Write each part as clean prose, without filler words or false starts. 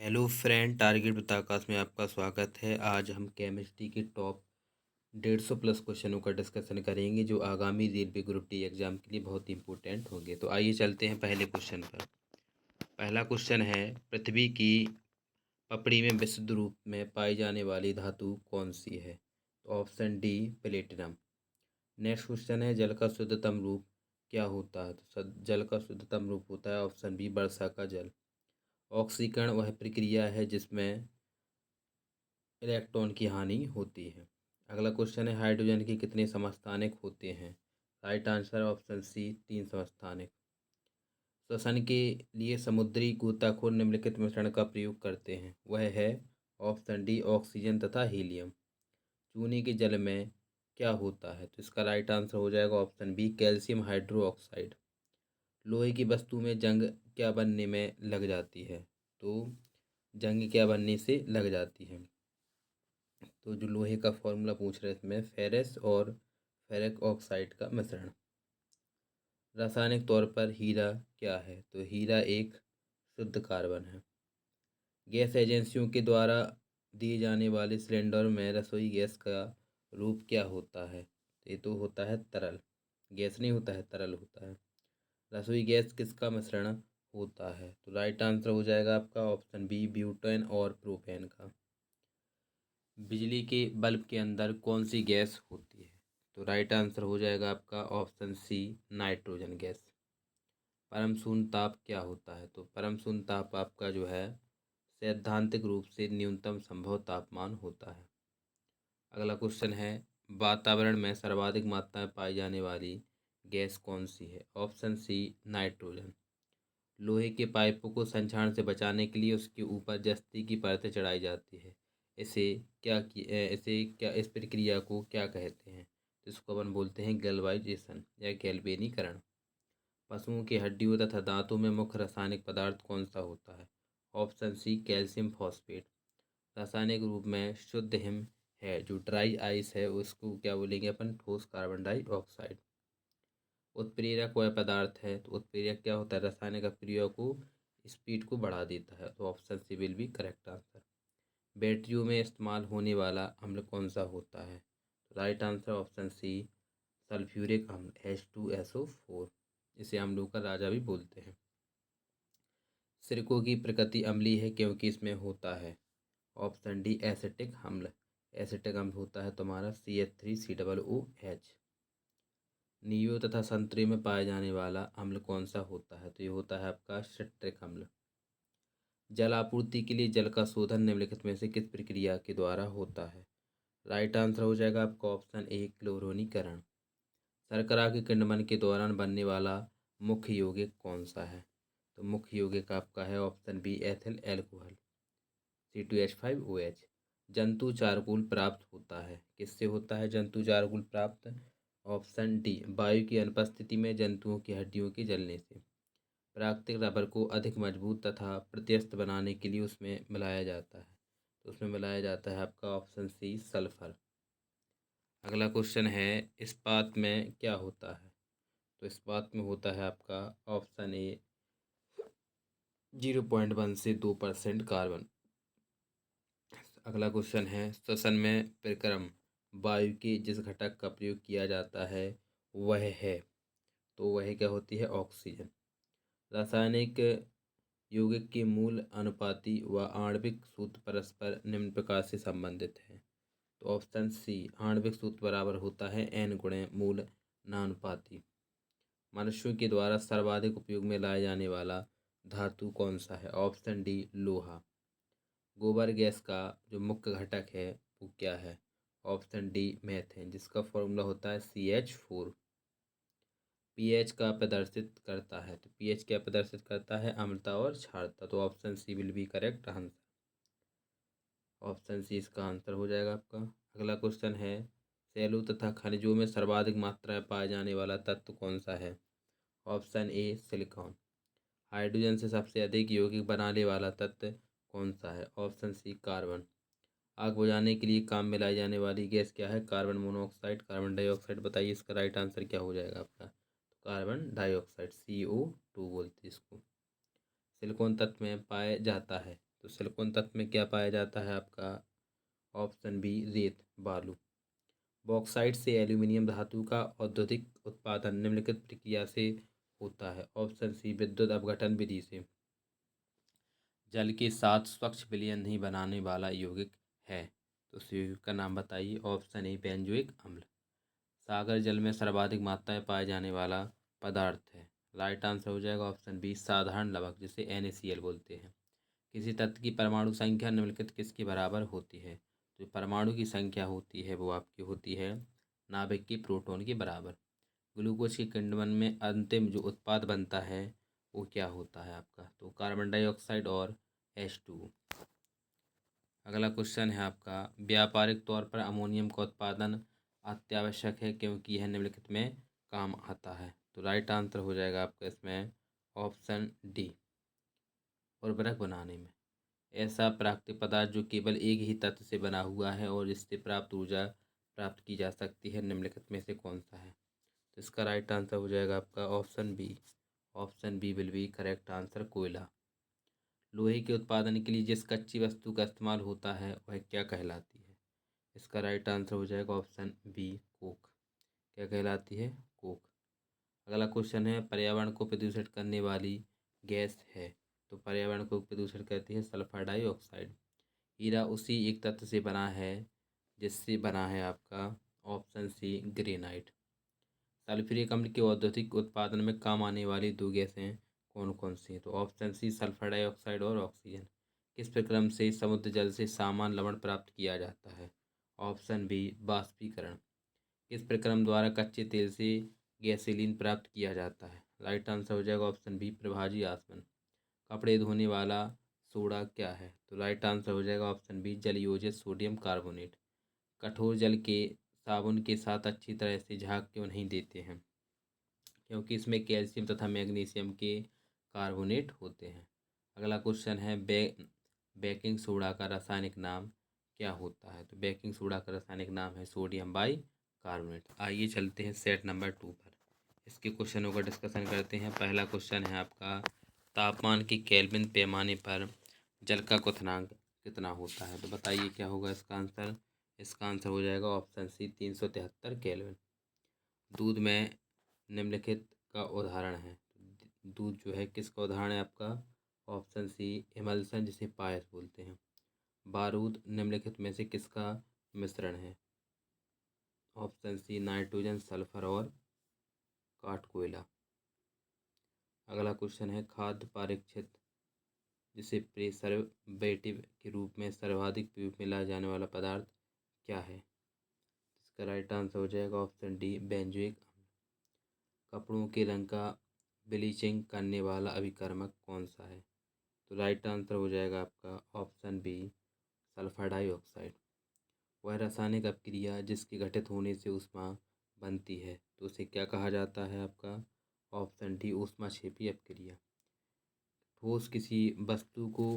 Hello friend, target with आकाश में आपका स्वागत है। आज हम केमिस्ट्री के टॉप 150 प्लस क्वेश्चनों का डिस्कशन करेंगे जो आगामी रेलवे ग्रुप डी एग्जाम के लिए बहुत इंपॉर्टेंट होंगे। तो आइए चलते हैं पहले क्वेश्चन पर। पहला क्वेश्चन है, पृथ्वी की पपड़ी में विशुद्ध रूप में पाई जाने वाली धातु कौन सी है? तो option D platinum. Next question है, जल का शुद्धतम रूप क्या होता है? तो जल का शुद्धतम रूप होता है ऑप्शन बी वर्षा का जल। ऑक्सीकरण वह प्रक्रिया है जिसमें इलेक्ट्रॉन की हानि होती है। अगला क्वेश्चन है, हाइड्रोजन के कितने समस्थानिक होते हैं? राइट आंसर ऑप्शन सी 3 समस्थानिक। श्वसन के लिए समुद्री गोताखोर निम्नलिखित मिश्रण का प्रयोग करते हैं, वह है ऑप्शन डी ऑक्सीजन तथा हीलियम। चूने के जल में क्या होता है? तो इसका राइट आंसर हो जाएगा ऑप्शन बी कैल्शियम हाइड्रोक्साइड। लोहे की वस्तु में जंग क्या बनने में लग जाती है? तो जंग क्या बनने से लग जाती है? तो जो लोहे का फॉर्मूला पूछ रहे हैं इसमें फेरस और फेरिक ऑक्साइड का मिश्रण। रासायनिक तौर पर हीरा क्या है? तो हीरा एक शुद्ध कार्बन है। गैस एजेंसियों के द्वारा दिए जाने वाले सिलेंडर में रसोई गैस का रूप क्या होता है? तो ये तो होता है तरल। गैस नहीं होता है, तरल होता है। रसोई गैस किसका मिश्रण होता है? तो राइट आंसर हो जाएगा आपका ऑप्शन बी ब्यूटेन और प्रोपेन का। बिजली के बल्ब के अंदर कौन सी गैस होती है? तो राइट आंसर हो जाएगा आपका ऑप्शन सी नाइट्रोजन गैस। परम शून्य ताप क्या होता है? तो परम शून्य ताप आपका जो है सैद्धांतिक रूप से न्यूनतम संभव तापमान होता है। अगला क्वेश्चन है, वातावरण में सर्वाधिक मात्रा में पाई जाने वाली गैस कौन सी है? Option C nitrogen. लोहे के पाइपों को संक्षारण से बचाने के लिए उसके ऊपर जस्ती की परत चढ़ाई जाती है। इसे क्या इस प्रक्रिया को क्या कहते हैं? तो इसको अपन बोलते हैं गैल्वेनाइजेशन या गैल्वेनीकरण। पशुओं की हड्डियों तथा दांतों में मुख्य रासायनिक पदार्थ कौन सा होता है? Option C calcium phosphate. रासायनिक रूप में शुद्ध हिम है, जो ड्राई आइस है उसको क्या बोलेंगे अपन? ठोस कार्बन डाइऑक्साइड। उत्प्रेरक वह पदार्थ है, तो उत्प्रेरक क्या होता है? रासायनिक अभिक्रिया को स्पीड को बढ़ा देता है। तो option C will be correct answer. बैटरियों में इस्तेमाल होने वाला अम्ल कौन सा होता है? Right answer option C sulphuric अम्ल H2SO4। इसे अम्लों का राजा भी बोलते हैं। सिरकों की प्रकृति अम्लीय है क्योंकि इसमें होता है ऑप्शन डी एसिटिक अम्ल। एसिटिक अम्ल होता है तुम्हारा CH3COOH। नींबू तथा संतरे में पाए जाने वाला अम्ल कौन सा होता है? तो ये होता है आपका सिट्रिक अम्ल। जल आपूर्ति के लिए जल का शोधन निम्नलिखित में से किस प्रक्रिया के द्वारा होता है? राइट आंसर हो जाएगा आपका ऑप्शन ए क्लोरोनीकरण। शर्करा के किण्वन के दौरान बनने वाला मुख्य यौगिक कौन सा है? तो मुख्य यौगिक आपका है option B ethyl alcohol C2H5OH। जंतु चारकोल प्राप्त होता है, किससे होता है जंतु चारकोल प्राप्त? ऑप्शन डी वायु की अनुपस्थिति में जंतुओं की हड्डियों के जलने से। प्राकृतिक रबर को अधिक मजबूत तथा प्रत्यस्त बनाने के लिए उसमें मिलाया जाता है, तो उसमें मिलाया जाता है आपका ऑप्शन सी सल्फर। अगला क्वेश्चन है, इस्पात में क्या होता है? तो इस्पात में होता है आपका ऑप्शन ए 0.1 से 2% कार्बन। अगला क्वेश्चन है, श्वसन में प्रक्रम वायु के जिस घटक का प्रयोग किया जाता है वह है, तो वह क्या होती है? ऑक्सीजन। रासायनिक यौगिक के मूल अनुपाती व आणविक सूत्र परस्पर निम्न प्रकार से संबंधित है। तो ऑप्शन सी आणविक सूत्र बराबर होता है N गुणे मूल नानुपाती। मनुष्यों के द्वारा सर्वाधिक उपयोग में लाया जाने वाला धातु कौन सा है? ऑप्शन डी लोहा। गोबर गैस का जो मुख्य घटक है वो क्या है? ऑप्शन डी मेथेन, जिसका फॉर्मूला होता है CH4। पीएच का प्रदर्शित करता है, तो पीएच क्या प्रदर्शित करता है? अम्लता और क्षारता। तो option C will be correct answer. Option C इसका आंसर हो जाएगा आपका। अगला क्वेश्चन है, सैलों तथा खनिजों में सर्वाधिक मात्रा में पाया जाने वाला तत्व कौन सा है? Option A silicon. हाइड्रोजन से सबसे अधिक यौगिक बनाने वाला तत्व कौन सा है? Option C carbon. आग बुझाने के लिए काम में लाई जाने वाली गैस क्या है? Carbon monoxide, carbon dioxide. बताइए इसका राइट आंसर क्या हो जाएगा आपका? तो कार्बन डाइऑक्साइड CO2 बोलते हैं इसको। सिलिकॉन तत्व में पाया जाता है तो सिलिकॉन तत्व में क्या पाया जाता है आपका? ऑप्शन बी रेत बालू। बॉक्साइट से एल्यूमिनियम धातु का औद्योगिक उत्पादन निम्नलिखित प्रक्रिया से होता है। ऑप्शन सी विद्युत अपघटन विधि से। जल के साथ स्वच्छ विलयन नहीं बनाने वाला यौगिक है, तो उस यौगिक का नाम बताइए। ऑप्शन ए बेंजोइक अम्ल। सागर जल में सर्वाधिक मात्रा में पाए जाने वाला पदार्थ है। राइट आंसर हो जाएगा ऑप्शन बी साधारण लवक, जिसे NaCl बोलते हैं। किसी तत्व की परमाणु संख्या निम्नलिखित किसके बराबर होती है? जो परमाणु की संख्या होती है वो आपकी होती है नाभिक के प्रोटॉन के बराबर। ग्लूकोज के किण्वन में अंतिम जो उत्पाद बनता है वो क्या होता है आपका? तो कार्बन डाइऑक्साइड और H2O। अगला क्वेश्चन है आपका, व्यापारिक तौर पर अमोनियम का उत्पादन अत्यावश्यक है क्योंकि यह निम्नलिखित में काम आता है। तो राइट आंसर हो जाएगा आपका इसमें ऑप्शन डी उर्वरक बनाने में। ऐसा प्राकृतिक पदार्थ जो केवल एक ही तत्व से बना हुआ है और इससे प्राप्त ऊर्जा प्राप्त की जा सकती है, निम्नलिखित में से कौन सा है? तो इसका राइट आंसर हो जाएगा आपका option B. Option B will be correct answer, कोयला। लोहे के उत्पादन के लिए जिस कच्ची वस्तु का इस्तेमाल होता है वह क्या कहलाती है? इसका राइट आंसर हो जाएगा ऑप्शन बी कोक। क्या कहलाती है? कोक। अगला क्वेश्चन है, पर्यावरण को प्रदूषित करने वाली गैस है, तो पर्यावरण को प्रदूषित करती है सल्फर डाइऑक्साइड। हीरा उसी एक तत्व से बना है जिससे बना है आपका ऑप्शन सी ग्रेनाइट। सल्फ्यूरिक अम्ल के औद्योगिक उत्पादन में काम आने वाली दो गैसें कौन कौन सी हैं? तो ऑप्शन सी सल्फर डाइऑक्साइड और ऑक्सीजन। किस प्रक्रम से समुद्र जल से सामान्य लवण प्राप्त किया जाता है? ऑप्शन बी बाष्पीकरण। किस प्रक्रम द्वारा कच्चे तेल से गैसोलीन प्राप्त किया जाता है? राइट आंसर हो जाएगा ऑप्शन बी प्रभाजी आसवन। कपड़े धोने वाला सोडा क्या है? तो राइट आंसर हो जाएगा ऑप्शन बी जल योजित सोडियम कार्बोनेट। कठोर जल के साबुन के साथ अच्छी तरह से झाग क्यों नहीं देते हैं? क्योंकि इसमें कैल्शियम तथा मैग्नीशियम के कार्बोनेट होते हैं। अगला क्वेश्चन है, बेकिंग सोडा का रासायनिक नाम क्या होता है? तो बेकिंग सोडा का रासायनिक नाम है सोडियम बाई कार्बोनेट। आइए चलते हैं सेट नंबर 2 पर। इसके क्वेश्चनों का डिस्कशन करते हैं। पहला क्वेश्चन है आपका, तापमान के केल्विन पैमाने पर जल का क्वथनांक कितना होता है? तो बताइए क्या होगा इसका आंसर? इसका आंसर हो जाएगा ऑप्शन सी 373 केल्विन। दूध में निम्नलिखित का उदाहरण है। दूध जो है किसका उदाहरण है आपका? ऑप्शन सी इमल्सन, जिसे पायस बोलते हैं। बारूद निम्नलिखित में से किसका मिश्रण है? ऑप्शन सी नाइट्रोजन, सल्फर और काठ कोयला। अगला क्वेश्चन है, खाद्य परीक्षित जिसे प्रिजर्वेटिव के रूप में सर्वाधिक प्रयोग में लाया जाने वाला पदार्थ क्या है? इसका राइट आंसर हो जाएगा ऑप्शन डी बेंजोइक अम्ल। कपड़ों के रंग का ब्लीचिंग करने वाला अभिकर्मक कौन सा है? तो राइट आंसर हो जाएगा आपका ऑप्शन बी सल्फर डाइऑक्साइड। वह रासायनिक अपक्रिया जिसके घटित होने से ऊष्मा बनती है, तो उसे क्या कहा जाता है आपका? ऑप्शन डी ऊष्माक्षेपी अपक्रिया। ठोस किसी वस्तु को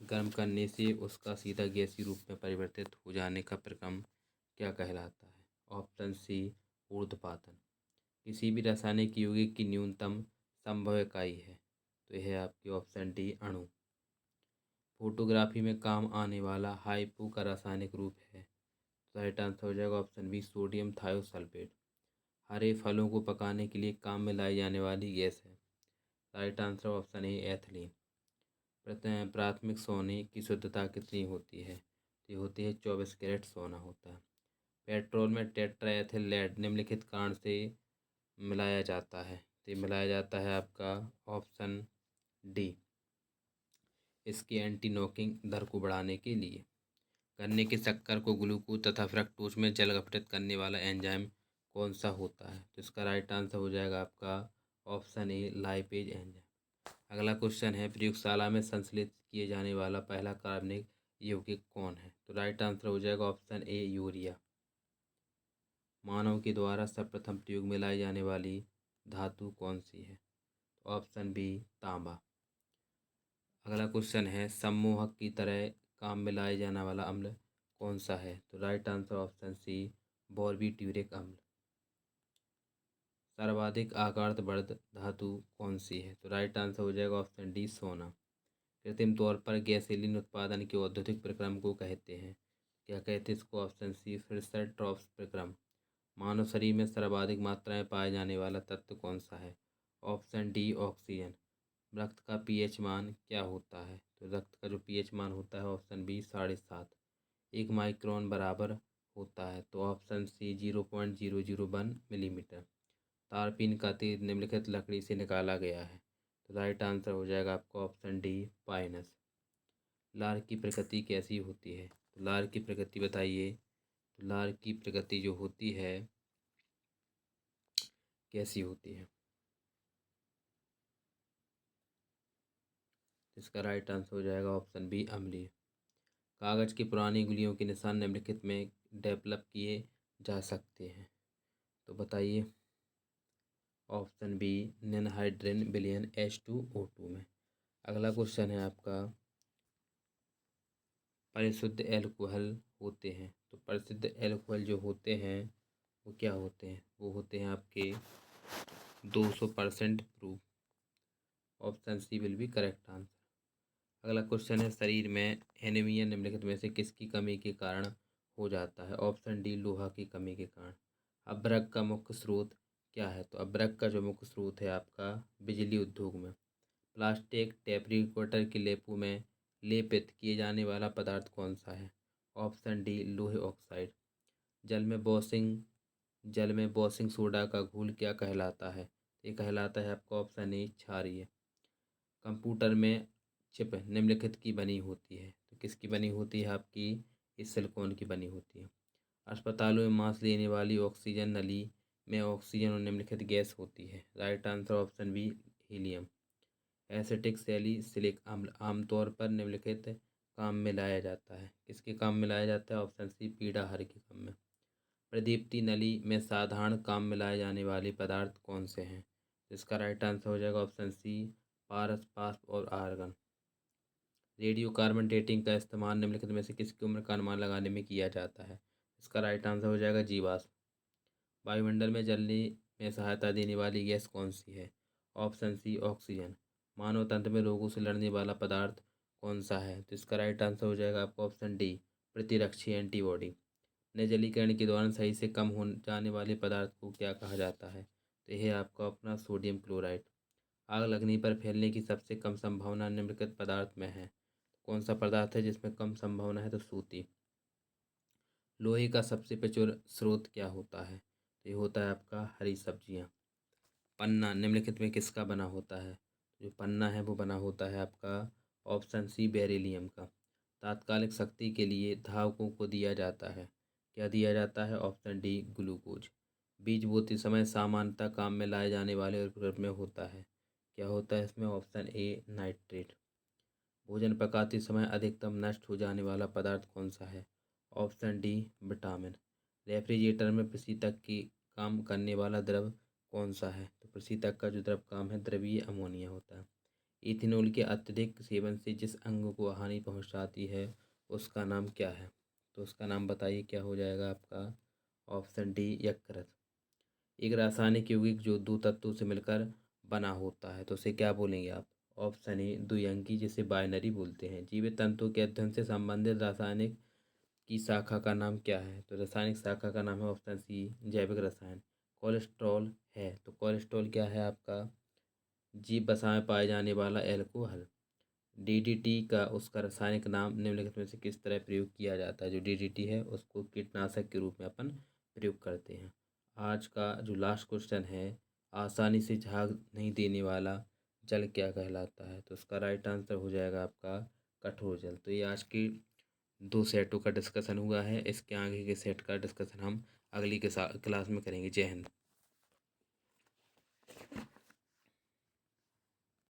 गर्म करने से उसका सीधा गैसीय रूप में परिवर्तित हो जाने का प्रक्रम क्या कहलाता है? ऑप्शन सी ऊर्ध्वपातन। किसी भी रासायनिक यौगिक की न्यूनतम संभव इकाई है, तो यह है आपकी ऑप्शन डी अणु। फोटोग्राफी में काम आने वाला हाइपो का रासायनिक रूप है, तो राइट आंसर हो जाएगा ऑप्शन बी सोडियम थायोसल्फेट। हरे फलों को पकाने के लिए काम में लाई जाने वाली गैस है, right answer option A ethylene. प्राथमिक सोने की शुद्धता कितनी होती है? तो ये होती है 24 कैरेट सोना होता है। पेट्रोल में टेट्राएथिल लेड निम्नलिखित कारण से मिलाया जाता है, तो ये मिलाया जाता है आपका ऑप्शन डी इसकी एंटी नॉकिंग दर को बढ़ाने के लिए। गन्ने की शक्कर को ग्लूकोज तथा फ्रक्टोज में जल गठित करने वाला एंजाइम कौन सा होता है? तो इसका राइट आंसर हो जाएगा आपका ऑप्शन ए लाइपेज एंजाइम। अगला क्वेश्चन है, प्रयोगशाला में संश्लेषित किए जाने वाला पहला कार्बनिक यौगिक कौन है? तो राइट आंसर हो जाएगा ऑप्शन ए यूरिया। मानव के द्वारा सर्वप्रथम प्रयोग में लाई जाने वाली धातु कौन सी है? तो ऑप्शन बी तांबा। अगला क्वेश्चन है, सम्मोहक की तरह काम में लाया जाने वाला अम्ल कौन सा है? तो राइट आंसर ऑप्शन सी बॉर्बिट्यूरिक अम्ल। सर्वाधिक आकार बढ़ धातु कौन सी है? तो राइट आंसर हो जाएगा ऑप्शन डी सोना। कृत्रिम तौर पर गैसोलीन उत्पादन के औद्योगिक प्रक्रम को कहते हैं? क्या कहते हैं इसको? ऑप्शन सी फिशर ट्रॉप्स प्रक्रम। मानव शरीर में सर्वाधिक मात्रा में पाए जाने वाला तत्व कौन सा है? Option D oxygen. रक्त का पीएच मान क्या होता है? तो रक्त का जो पीएच मान होता है ऑप्शन बी 7.5। एक माइक्रोन बराबर होता है तो ऑप्शन सी 0.001 मिलीमीटर। तारपीन का तीर निम्नलिखित लकड़ी से निकाला गया है? तो राइट आंसर हो जाएगा आपका ऑप्शन डी पाइनस। लार की प्रकृति कैसी होती है? तो लार की प्रकृति बताइए। तो लार की प्रकृति जो होती है कैसी होती है? इसका राइट आंसर हो जाएगा ऑप्शन बी अम्लीय। कागज की पुरानी गुलियों के निशान निम्नलिखित में डेवलप किए जा सकते हैं? तो बताइए। ऑप्शन बी निनहाइड्रिन विलयन H2O2 में। अगला क्वेश्चन है आपका, परिशुद्ध एल्कोहल होते हैं तो परिशुद्ध एल्कोहल जो होते हैं वो क्या होते हैं? वो होते हैं आपके 200% proof. Option C will be correct answer. अगला क्वेश्चन है, शरीर में एनीमिया निम्नलिखित में से किसकी कमी के कारण हो जाता है? ऑप्शन डी लोहा की कमी के कारण। अभ्रक का मुख्य स्रोत क्या है? तो अभ्रक का जो मुख्य स्रोत है आपका बिजली उद्योग में। प्लास्टिक टेप रिकॉर्डर के लेपों में लेपित किए जाने वाला पदार्थ कौन सा है? ऑप्शन डी लोहे ऑक्साइड। जल में वॉशिंग जल में वॉशिंग सोडा का घोल क्या कहलाता है? ये कहलाता है आपका ऑप्शन ए क्षारीय। कंप्यूटर में चिप निम्नलिखित की बनी होती है तो किसकी बनी होती है आपकी? इस सिलिकॉन की बनी होती है। अस्पतालों में सांस लेने वाली ऑक्सीजन नली में ऑक्सीजन और निम्नलिखित गैस होती है? Right answer option B helium. Acetic salicylic अम्ल आमतौर पर निम्नलिखित काम में लाया जाता है? किसके काम में लाया जाता है? ऑप्शन सी पीड़ाहार के काम में। प्रदीप्ति नली में साधारण काम में लाए जाने वाले पदार्थ कौन से हैं? इसका राइट आंसर हो जाएगा ऑप्शन सी पारस पास्प और आर्गन। रेडियो कार्बन डेटिंग का इस्तेमाल निम्नलिखित में से किसकी उम्र का अनुमान लगाने में किया जाता है? इसका राइट आंसर हो जाएगा जीवाश्म। वायुमंडल में जलने में सहायता देने वाली गैस कौन सी है? ऑप्शन सी ऑक्सीजन। मानव तंत्र में रोगों से लड़ने वाला पदार्थ कौन सा है? तो इसका राइट आंसर हो जाएगा आपका ऑप्शन डी प्रतिरक्षी एंटीबॉडी। निर्जलीकरण के दौरान सही से कम हो जाने वाले पदार्थ को क्या कहा जाता है? तो यह आपका अपना सोडियम क्लोराइड। आग लगने पर फैलने की सबसे कम संभावना निम्नलिखित पदार्थ में है? कौन सा पदार्थ है जिसमें कम संभावना है? तो सूती। लोहे का सबसे प्रचुर स्रोत क्या होता है? तो ये होता है आपका हरी सब्जियाँ। पन्ना निम्नलिखित में किसका बना होता है? जो पन्ना है वो बना होता है आपका ऑप्शन सी बेरिलियम का। तात्कालिक शक्ति के लिए धावकों को दिया जाता है? क्या दिया जाता है? Option D glucose. बीज बोते समय सामान्यतः काम में लाए जाने वाले उपकरण में होता है? क्या होता है इसमें? Option A nitrate. भोजन पकाते समय अधिकतम नष्ट हो जाने वाला पदार्थ कौन सा है? Option D vitamin. रेफ्रिजरेटर में प्रशीतक की काम करने वाला द्रव कौन सा है? तो प्रशीतक का जो द्रव काम है द्रवीय अमोनिया होता है। इथेनॉल के अत्यधिक सेवन से जिस अंग को हानि पहुंचाती है उसका नाम क्या है? तो उसका नाम बताइए क्या हो जाएगा आपका? ऑप्शन डी यकृत। एक रासायनिक यौगिक जो दो तत्वों से मिलकर बना होता है तो उसे क्या बोलेंगे आप? ऑप्शन ए द्विअंकी जिसे बाइनरी बोलते हैं। जीवित तंतुओं के अध्ययन से संबंधित रासायनिक की शाखा का नाम क्या है? तो रासायनिक शाखा का नाम है ऑप्शन सी जैविक रसायन। कोलेस्ट्रॉल है तो कोलेस्ट्रॉल क्या है आपका? जीव वसा में पाए जाने वाला एल्कोहल। डीडीटी का उसका रासायनिक नाम निम्नलिखित में से किस तरह प्रयोग किया जाता है? जो डीडीटी है उसको कीटनाशक के रूप में अपन प्रयोग करते हैं। आज का जो लास्ट क्वेश्चन है, आसानी से झाग नहीं देने वाला जल क्या कहलाता है? तो उसका राइट आंसर हो जाएगा आपका कठोर जल। तो ये आज की 2 सेटों का डिस्कशन हुआ है। इसके आगे के सेट का डिस्कशन हम अगली क्लास में करेंगे। जय हिंद।